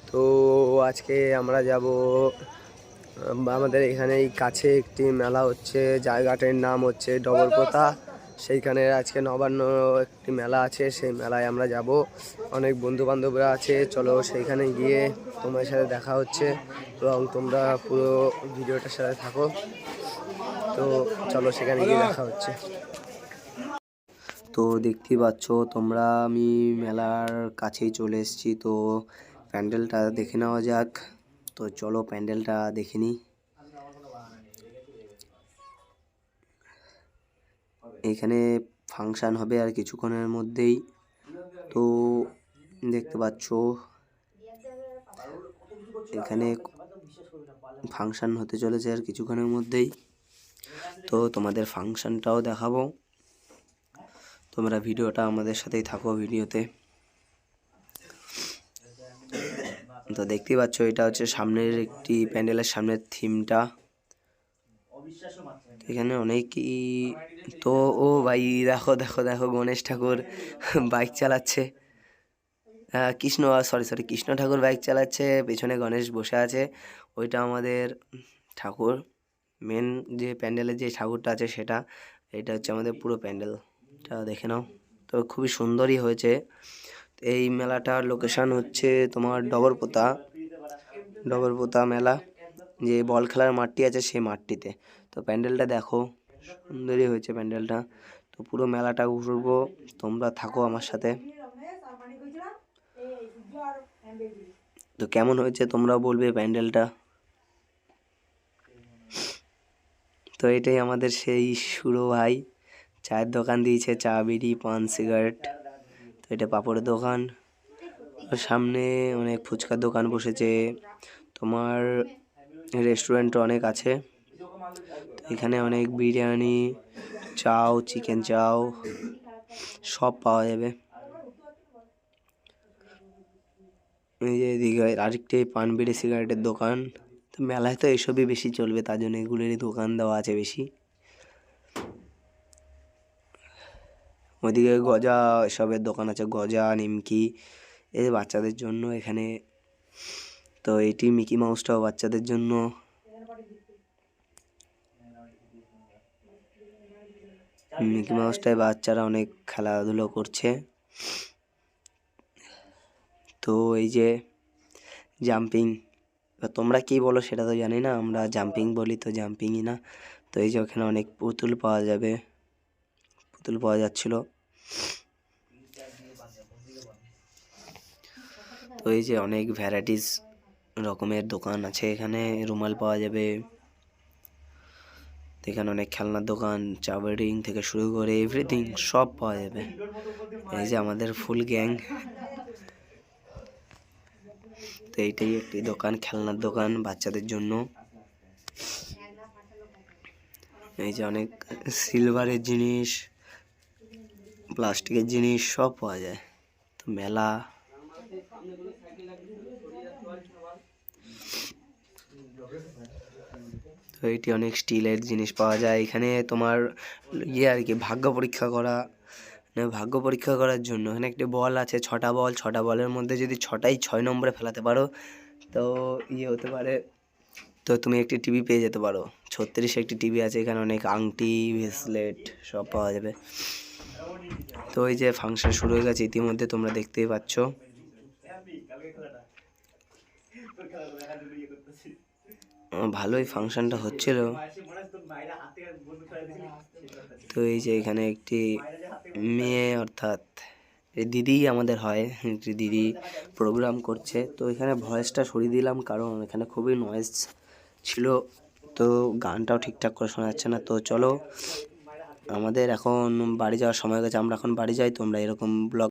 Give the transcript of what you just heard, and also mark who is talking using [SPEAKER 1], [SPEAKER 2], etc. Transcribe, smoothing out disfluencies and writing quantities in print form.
[SPEAKER 1] তো আজকে আমরা যাব আমাদের এখানেই কাছে একটি মেলা হচ্ছে, জায়গাটার নাম হচ্ছে ডবরপোতা। সেইখানে আজকে নবান্ন একটি মেলা আছে, সেই মেলায় আমরা যাব। অনেক বন্ধু বান্ধবরা আছে, চলো সেইখানে গিয়ে তোমার সাথে দেখা হচ্ছে এবং তোমরা পুরো ভিডিওটার সাথে থাকো। তো চলো সেখানে গিয়ে দেখা হচ্ছে। তো দেখতে পাচ্ছ তোমরা, আমি মেলার কাছেই চলে এসেছি। তো প্যান্ডেলটা দেখে নেওয়া যাক। তো চলো প্যান্ডেলটা দেখে নিই। এখানে ফাংশন হবে আর কিছুক্ষণের মধ্যেই। তো দেখতে পাচ্ছ এখানে ফাংশন হতে চলেছে আর কিছুক্ষণের মধ্যেই। তো তোমাদের ফাংশনটাও দেখাবো, তোমরা ভিডিওটা আমাদের সাথেই থাকো ভিডিওতে। তো দেখতেই পাচ্ছ এটা হচ্ছে সামনের একটি প্যান্ডেলের সামনের থিমটা। এখানে অনেকই। তো ও ভাই দেখো দেখো দেখো, গণেশ ঠাকুর বাইক চালাচ্ছে। কৃষ্ণ ঠাকুর বাইক চালাচ্ছে, পেছনে গণেশ বসে আছে। ওইটা আমাদের ঠাকুর, মেন যে প্যান্ডেলের যে ঠাকুরটা আছে সেটা। এটা হচ্ছে আমাদের পুরো প্যান্ডেলটা, দেখে নাও। তো খুবই সুন্দরই হয়েছে। এই মেলাটার লোকেশন হচ্ছে তোমার ডবরপোতা মেলা, যে বল খেলার মাঠটি আছে সেই মাঠটিতে। তো প্যান্ডেলটা দেখো, সুন্দরই হয়েছে প্যান্ডেলটা। তো পুরো মেলাটা ঘুরবো, তোমরা থাকো আমার সাথে। তো কেমন হয়েছে তোমরা বলবে প্যান্ডেলটা। তো এটাই আমাদের সেই সুরো ভাই, চায়ের দোকান দিয়েছে, চা বিড়ি পান সিগারেট। তো এটা পাপড়ের দোকান। সামনে অনেক ফুচকার দোকান বসেছে, তোমার রেস্টুরেন্ট অনেক আছে। এখানে অনেক বিরিয়ানি, চাও, চিকেন চাও সব পাওয়া যাবে। এই যে এদিকে আরেকটি পান বিড়ি সিগারেটের দোকান। তো মেলায় তো এসবই বেশি চলবে, তার জন্য এগুলোরই দোকান দেওয়া আছে বেশি। ওইদিকে গজা এসবের দোকান আছে, গজা নিমকি, এই বাচ্চাদের জন্য এখানে। তো এটি মিকি মাউসটাও বাচ্চাদের জন্য। মিকি মাউসটায় বাচ্চারা অনেক খেলাধুলো করছে। তো এই যে জাম্পিং, তোমরা কি বলো সেটা তো জানি না, আমরা জাম্পিং বলি, তো জাম্পিংই না। তো এই যে ওখানে অনেক পুতুল পাওয়া যাবে, পুতুল পাওয়া যাচ্ছিল। তো এই যে অনেক ভ্যারাইটিস রকমের দোকান আছে এখানে, রুমাল পাওয়া যাবে। এখানে অনেক খেলনার দোকান, চাবারিং থেকে শুরু করে এভরিথিং সব পাওয়া যাবে। এই যে আমাদের ফুল গ্যাং। তো এইটাই একটি দোকান, খেলনার দোকান বাচ্চাদের জন্য। এই যে অনেক সিলভারের জিনিস, প্লাস্টিকের জিনিস সব পাওয়া যায়। তো মেলা। তো এটি অনেক স্টিলের জিনিস পাওয়া যায় এখানে। তোমার আর কি ভাগ্য পরীক্ষা করার জন্য এখানে একটি বল আছে, 6টা বল, 6টা বলের মধ্যে যদি 6টাই 6 নম্বরে ফেলাতে পারো তো হতে পারে, তো তুমি একটি টিভি পেয়ে যেতে পারো। 36 একটি টিভি আছে এখানে, অনেক আংটি ব্রেসলেট সব পাওয়া যাবে। তো এই যে ফাংশন শুরু হয়ে গেছে ইতিমধ্যে, তোমরা দেখতেই পাচ্ছ। ভালোই ফাংশনটা হচ্ছিল। তো এই যে এখানে একটি মেয়ে, অর্থাৎ দিদি আমাদের হয়, একটি দিদি প্রোগ্রাম করছে। তো এখানে ভয়েসটা সরিয়ে দিলাম কারণ এখানে খুবই নয়েজ ছিল, তো গানটাও ঠিকঠাক করে শোনা যাচ্ছে না। তো চলো আমাদের এখন বাড়ি যাওয়ার সময় হয়ে গেছে, আমরা এখন বাড়ি যাই। তোমরা এরকম ব্লগ